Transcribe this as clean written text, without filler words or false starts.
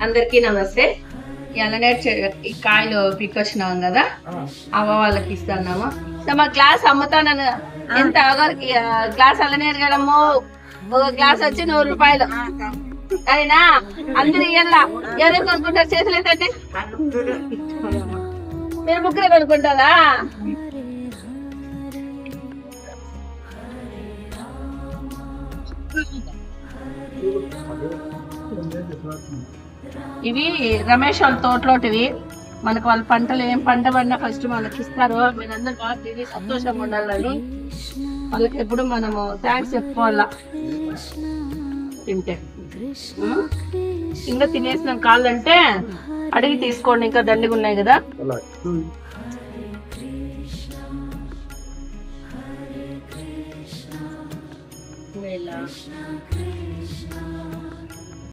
అందరికీ నమస్తే. ఇలానే ఈ కాయలు పిక్కొచ్చినాం కదా, అవ్వ వాళ్ళకి ఇస్తున్నాము. మా గ్లాస్ అమ్ముతాను. ఎంత గ్లాస్ అల్లనేరు కదమ్మో, ఒక గ్లాస్ వచ్చి 100 రూపాయలు. అయినా అందరు ఇయ్యాల. ఎవరైనా కొనుక్కుంటారు? చేతులు ఏంటంటే మీరు ముగ్గురే కొనుక్కుంటారా? ఇవి రమేష్ వాళ్ళ తోటలోటివి. మనకు వాళ్ళ పంటలు ఏం పంట పడినా ఫస్ట్ వాళ్ళకి ఇస్తారు. మీరందరూ బాగా తిని సంతోషంగా ఉండాలని వాళ్ళకి ఎప్పుడు మనము థ్యాంక్స్ చెప్పుకోవాలా. తింటే ఇంకా తినేసిన కాళ్ళంటే అడిగి తీసుకోండి, ఇంకా దండిగా ఉన్నాయి కదా.